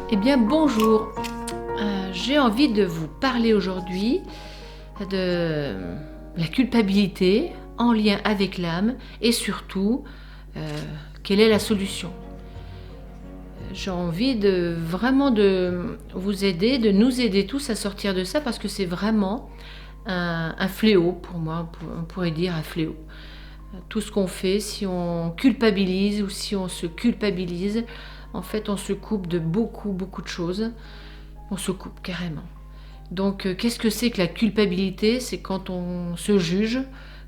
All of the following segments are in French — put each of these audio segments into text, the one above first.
Eh bien, bonjour. J'ai envie de vous parler aujourd'hui de la culpabilité en lien avec l'âme et surtout, quelle est la solution. J'ai envie de vous aider, de nous aider tous à sortir de ça parce que c'est vraiment un fléau pour moi, on pourrait dire un fléau. Tout ce qu'on fait, si on culpabilise ou si on se culpabilise, en fait, on se coupe de beaucoup de choses. On se coupe carrément. Donc, qu'est-ce que c'est que la culpabilité? C'est quand on se juge,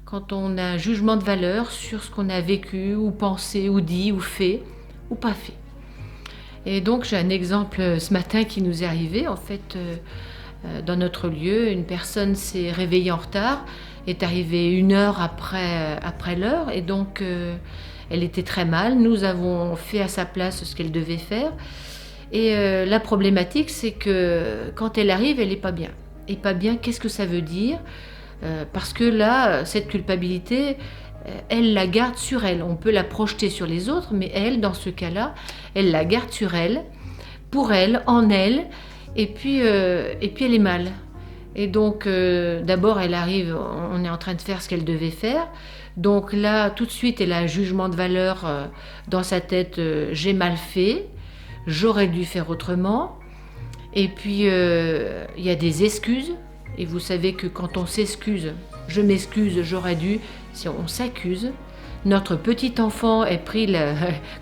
quand on a un jugement de valeur sur ce qu'on a vécu, ou pensé, ou dit, ou fait, ou pas fait. Et donc, j'ai un exemple ce matin qui nous est arrivé. En fait, dans notre lieu, une personne s'est réveillée en retard, est arrivée 1 heure après l'heure, et donc elle était très mal. Nous avons fait à sa place ce qu'elle devait faire. Et la problématique, c'est que quand elle arrive, elle n'est pas bien. Et pas bien, qu'est-ce que ça veut dire? Parce que là, cette culpabilité, elle la garde sur elle. On peut la projeter sur les autres, mais elle, dans ce cas-là, elle la garde sur elle, pour elle, en elle, et puis elle est mal. Et donc, d'abord, elle arrive, on est en train de faire ce qu'elle devait faire. Donc là, tout de suite, elle a un jugement de valeur dans sa tête, j'ai mal fait, j'aurais dû faire autrement. Et puis, il y a des excuses. Et vous savez que quand on s'excuse, je m'excuse, j'aurais dû, si on s'accuse, notre petit enfant est pris,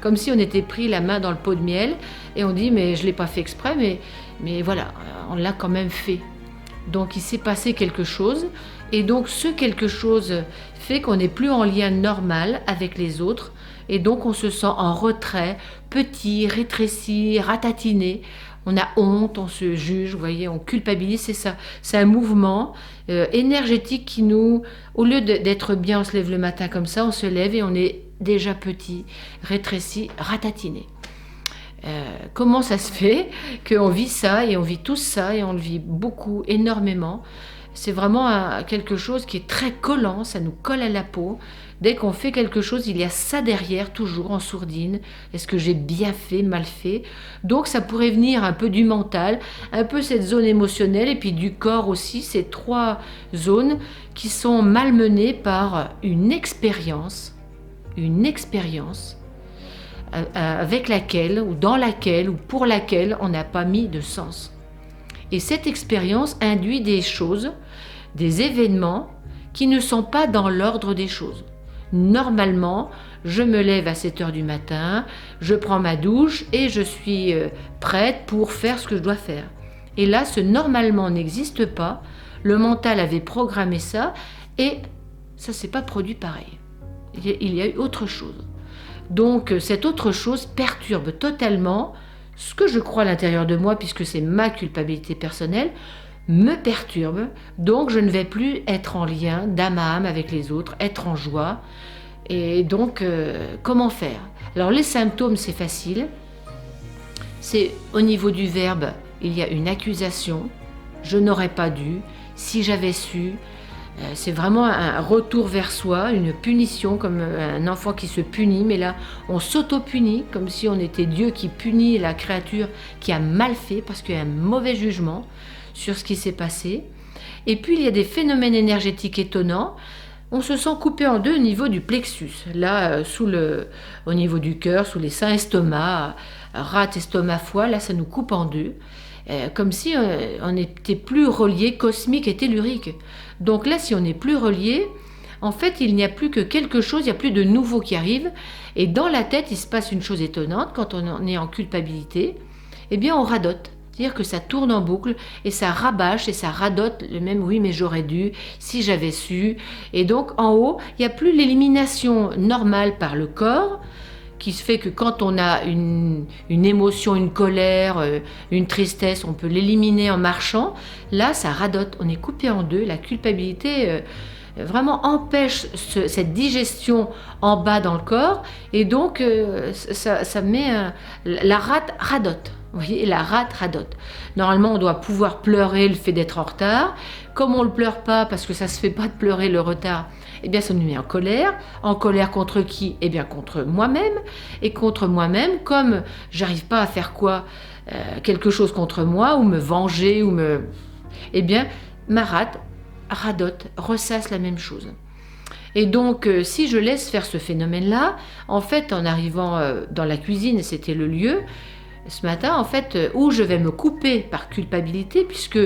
comme si on était pris la main dans le pot de miel, et on dit, mais je ne l'ai pas fait exprès, mais voilà, on l'a quand même fait. Donc il s'est passé quelque chose, et donc ce quelque chose fait qu'on n'est plus en lien normal avec les autres, et donc on se sent en retrait, petit, rétréci, ratatiné. On a honte, on se juge, vous voyez, on culpabilise, c'est ça. C'est un mouvement énergétique qui nous, au lieu d'être bien, on se lève le matin comme ça, on se lève et on est déjà petit, rétréci, ratatiné. Comment ça se fait qu'on vit ça et on vit tous ça et on le vit beaucoup, énormément. C'est vraiment quelque chose qui est très collant, ça nous colle à la peau. Dès qu'on fait quelque chose, il y a ça derrière, toujours en sourdine. Est-ce que j'ai bien fait, mal fait? Donc ça pourrait venir un peu du mental, un peu cette zone émotionnelle et puis du corps aussi, ces 3 zones qui sont malmenées par une expérience avec laquelle, ou dans laquelle, ou pour laquelle on n'a pas mis de sens. Et cette expérience induit des choses, des événements qui ne sont pas dans l'ordre des choses. Normalement, je me lève à 7 heures du matin, je prends ma douche et je suis prête pour faire ce que je dois faire. Et là, ce normalement n'existe pas. Le mental avait programmé ça et ça ne s'est pas produit pareil. Il y a eu autre chose. Donc cette autre chose perturbe totalement ce que je crois à l'intérieur de moi, puisque c'est ma culpabilité personnelle, me perturbe. Donc je ne vais plus être en lien d'âme à âme avec les autres, être en joie. Et donc comment faire? Alors les symptômes, c'est facile. C'est au niveau du verbe, il y a une accusation. Je n'aurais pas dû, si j'avais su. C'est vraiment un retour vers soi, une punition, comme un enfant qui se punit, mais là on s'auto-punit, comme si on était Dieu qui punit la créature qui a mal fait, parce qu'il y a un mauvais jugement sur ce qui s'est passé. Et puis il y a des phénomènes énergétiques étonnants. On se sent coupé en deux au niveau du plexus, là au niveau du cœur, sous les seins, estomac, rate, estomac, foie, là ça nous coupe en deux. Comme si on n'était plus relié cosmique et tellurique. Donc là, si on n'est plus relié, en fait, il n'y a plus que quelque chose, il n'y a plus de nouveau qui arrive. Et dans la tête, il se passe une chose étonnante, quand on est en culpabilité, eh bien on radote. C'est-à-dire que ça tourne en boucle et ça rabâche et ça radote le même « oui, mais j'aurais dû, si j'avais su ». Et donc en haut, il n'y a plus l'élimination normale par le corps, qui se fait que quand on a une émotion, une colère, une tristesse, on peut l'éliminer en marchant. Là, ça radote, on est coupé en deux. La culpabilité vraiment empêche cette digestion en bas dans le corps. Et donc, ça met la rate radote. Vous voyez, la rate radote. Normalement, on doit pouvoir pleurer le fait d'être en retard. Comme on ne le pleure pas, parce que ça ne se fait pas de pleurer le retard, eh bien ça nous met en colère. En colère contre qui? Eh bien contre moi-même. Et contre moi-même, comme j'arrive pas à faire quoi? quelque chose contre moi, ou me venger, eh bien, ma rate radote, ressasse la même chose. Et donc, si je laisse faire ce phénomène-là, en fait, en arrivant dans la cuisine, c'était le lieu, ce matin, en fait, où je vais me couper par culpabilité, puisque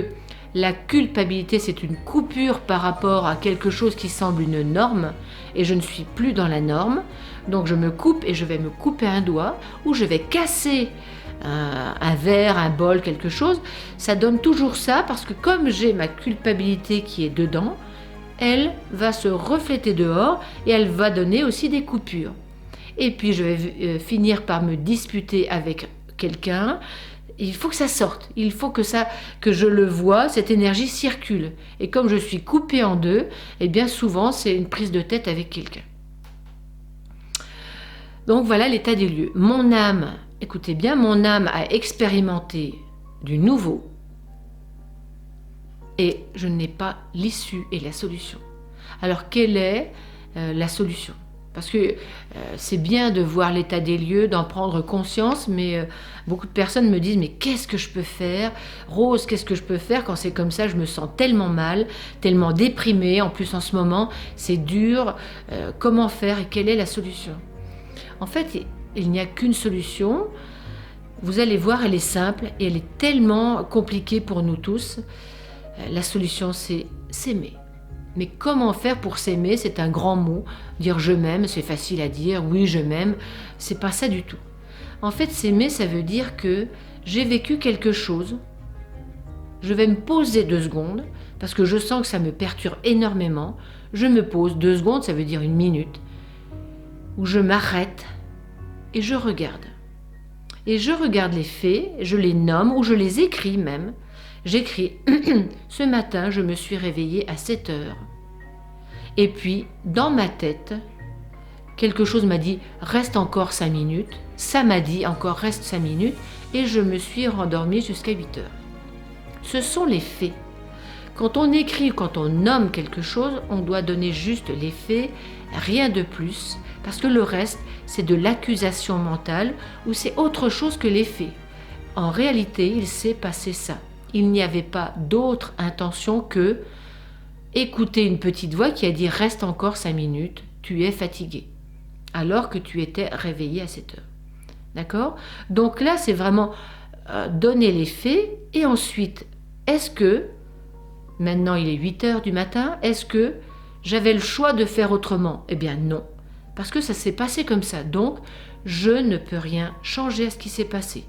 la culpabilité, c'est une coupure par rapport à quelque chose qui semble une norme, et je ne suis plus dans la norme. Donc, je me coupe et je vais me couper un doigt, ou je vais casser un verre, un bol, quelque chose. Ça donne toujours ça, parce que comme j'ai ma culpabilité qui est dedans, elle va se refléter dehors et elle va donner aussi des coupures. Et puis je vais finir par me disputer avec quelqu'un. Il faut que ça sorte, il faut que je le vois, cette énergie circule. Et comme je suis coupée en deux, eh bien souvent c'est une prise de tête avec quelqu'un. Donc voilà l'état des lieux. Mon âme, écoutez bien, mon âme a expérimenté du nouveau. Et je n'ai pas l'issue et la solution. Alors, quelle est la solution ? Parce que c'est bien de voir l'état des lieux, d'en prendre conscience, mais beaucoup de personnes me disent « Mais qu'est-ce que je peux faire ? Rose, qu'est-ce que je peux faire quand c'est comme ça ? Je me sens tellement mal, tellement déprimée. En plus, en ce moment, c'est dur. Comment faire et quelle est la solution ?» En fait, il n'y a qu'une solution. Vous allez voir, elle est simple et elle est tellement compliquée pour nous tous. La solution, c'est s'aimer. Mais comment faire pour s'aimer ? C'est un grand mot. Dire je m'aime, c'est facile à dire. Oui, je m'aime. C'est pas ça du tout. En fait, s'aimer, ça veut dire que j'ai vécu quelque chose. Je vais me poser 2 secondes parce que je sens que ça me perturbe énormément. Je me pose 2 secondes, ça veut dire 1 minute, où je m'arrête et je regarde. Et je regarde les faits, je les nomme ou je les écris même. J'écris « Ce matin, je me suis réveillée à 7 heures. » Et puis, dans ma tête, quelque chose m'a dit « Reste encore 5 minutes. » Ça m'a dit encore « Reste 5 minutes. » Et je me suis rendormie jusqu'à 8 heures. Ce sont les faits. Quand on écrit, quand on nomme quelque chose, on doit donner juste les faits, rien de plus, parce que le reste, c'est de l'accusation mentale ou c'est autre chose que les faits. En réalité, il s'est passé ça. Il n'y avait pas d'autre intention que écouter une petite voix qui a dit « Reste encore 5 minutes, tu es fatigué », alors que tu étais réveillé à 7 heures. D'accord ? Donc là, c'est vraiment donner les faits et ensuite, est-ce que, maintenant il est 8 heures du matin, est-ce que j'avais le choix de faire autrement ? Eh bien non, parce que ça s'est passé comme ça. Donc, je ne peux rien changer à ce qui s'est passé.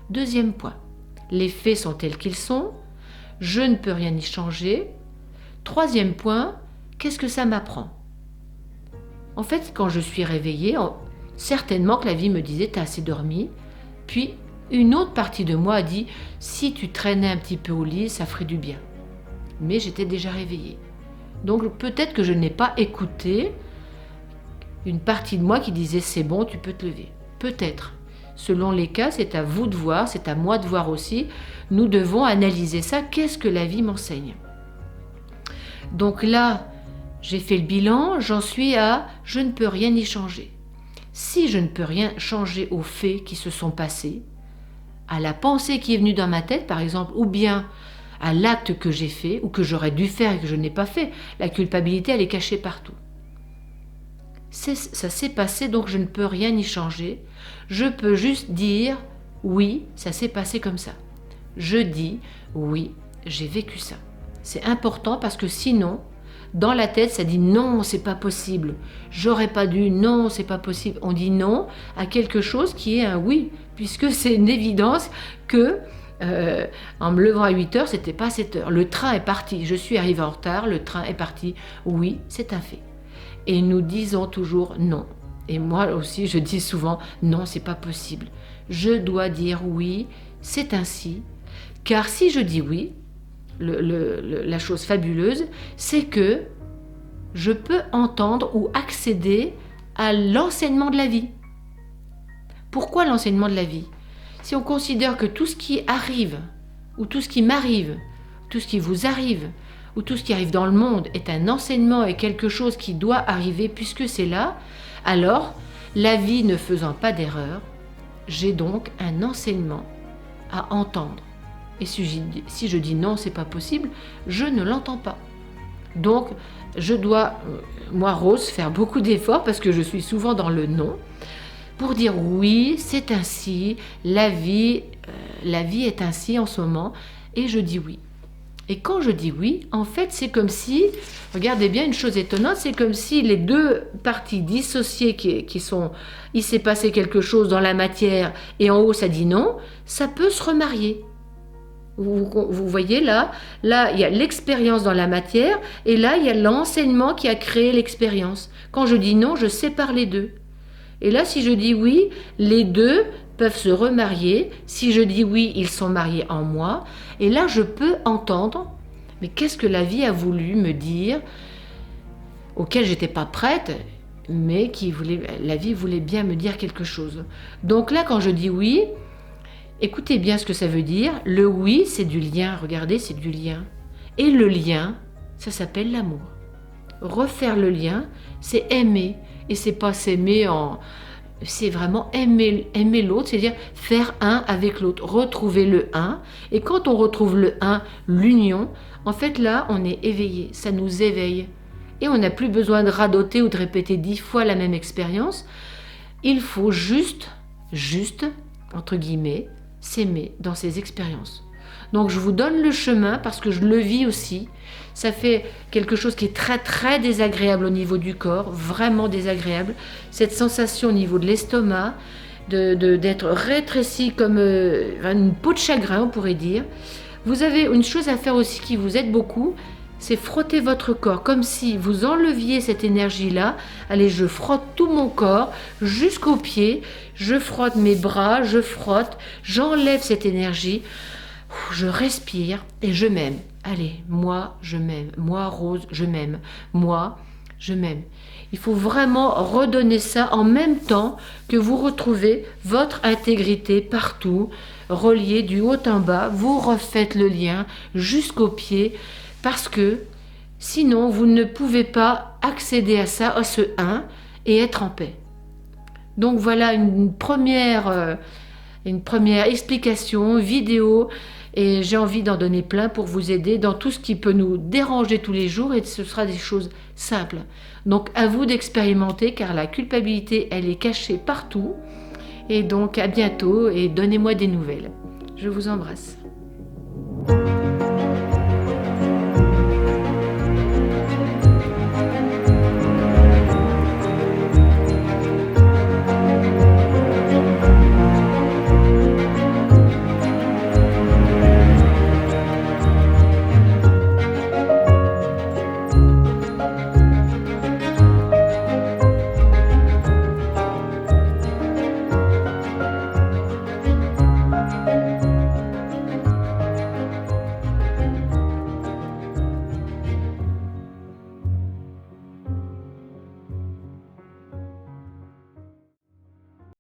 Deuxième point. Les faits sont tels qu'ils sont, je ne peux rien y changer. Troisième point, qu'est-ce que ça m'apprend ? En fait, quand je suis réveillée, certainement que la vie me disait « t'as assez dormi ». Puis, une autre partie de moi a dit « si tu traînais un petit peu au lit, ça ferait du bien ». Mais j'étais déjà réveillée. Donc peut-être que je n'ai pas écouté une partie de moi qui disait « c'est bon, tu peux te lever ». Peut-être. Selon les cas, c'est à vous de voir, c'est à moi de voir aussi. Nous devons analyser ça. Qu'est-ce que la vie m'enseigne ? Donc là, j'ai fait le bilan, j'en suis à « je ne peux rien y changer ». Si je ne peux rien changer aux faits qui se sont passés, à la pensée qui est venue dans ma tête, par exemple, ou bien à l'acte que j'ai fait, ou que j'aurais dû faire et que je n'ai pas fait, la culpabilité, elle est cachée partout. Ça s'est passé, donc je ne peux rien y changer. Je peux juste dire « oui, ça s'est passé comme ça ». Je dis « oui, j'ai vécu ça ». C'est important parce que sinon, dans la tête, ça dit « non, c'est pas possible, j'aurais pas dû, non, c'est pas possible ». On dit non à quelque chose qui est un oui, puisque c'est une évidence que en me levant à 8 heures, c'était pas 7 heures. Le train est parti, je suis arrivée en retard, le train est parti. Oui, c'est un fait. Et nous disons toujours non. Et moi aussi, je dis souvent non, c'est pas possible. Je dois dire oui, c'est ainsi. Car si je dis oui, la chose fabuleuse, c'est que je peux entendre ou accéder à l'enseignement de la vie. Pourquoi l'enseignement de la vie ? Si on considère que tout ce qui arrive, ou tout ce qui m'arrive, tout ce qui vous arrive, ou tout ce qui arrive dans le monde est un enseignement et quelque chose qui doit arriver puisque c'est là, alors, la vie ne faisant pas d'erreur, j'ai donc un enseignement à entendre. Et si je dis non, c'est pas possible, je ne l'entends pas. Donc, je dois, moi Rose, faire beaucoup d'efforts parce que je suis souvent dans le non, pour dire oui, c'est ainsi, la vie est ainsi en ce moment, et je dis oui. Et quand je dis oui, en fait, c'est comme si, regardez bien une chose étonnante, c'est comme si les deux parties dissociées qui sont, il s'est passé quelque chose dans la matière et en haut ça dit non, ça peut se remarier. Vous voyez là, il y a l'expérience dans la matière et là, il y a l'enseignement qui a créé l'expérience. Quand je dis non, je sépare les deux. Et là, si je dis oui, les deux peuvent se remarier. Si je dis oui, ils sont mariés en moi. Et là, je peux entendre, mais qu'est-ce que la vie a voulu me dire, auquel j'étais pas prête, mais la vie voulait bien me dire quelque chose. Donc là, quand je dis oui, écoutez bien ce que ça veut dire. Le oui, c'est du lien. Regardez, c'est du lien. Et le lien, ça s'appelle l'amour. Refaire le lien, c'est aimer. Et c'est pas s'aimer c'est vraiment aimer l'autre, c'est-à-dire faire un avec l'autre, retrouver le un. Et quand on retrouve le un, l'union, en fait là, on est éveillé, ça nous éveille. Et on n'a plus besoin de radoter ou de répéter 10 fois la même expérience. Il faut juste, entre guillemets, s'aimer dans ces expériences. Donc je vous donne le chemin parce que je le vis aussi. Ça fait quelque chose qui est très très désagréable au niveau du corps, vraiment désagréable. Cette sensation au niveau de l'estomac, d'être rétréci comme une peau de chagrin, on pourrait dire. Vous avez une chose à faire aussi qui vous aide beaucoup, c'est frotter votre corps, comme si vous enleviez cette énergie-là. Allez, je frotte tout mon corps jusqu'aux pieds, je frotte mes bras, je frotte, j'enlève cette énergie, je respire et je m'aime. Allez, moi, je m'aime. Moi, Rose, je m'aime. Moi, je m'aime. Il faut vraiment redonner ça en même temps que vous retrouvez votre intégrité partout, reliée du haut en bas. Vous refaites le lien jusqu'aux pieds parce que sinon, vous ne pouvez pas accéder à ça, à ce un, et être en paix. Donc voilà une première explication vidéo. Et j'ai envie d'en donner plein pour vous aider dans tout ce qui peut nous déranger tous les jours, et ce sera des choses simples. Donc à vous d'expérimenter car la culpabilité, elle est cachée partout. Et donc à bientôt et donnez-moi des nouvelles. Je vous embrasse.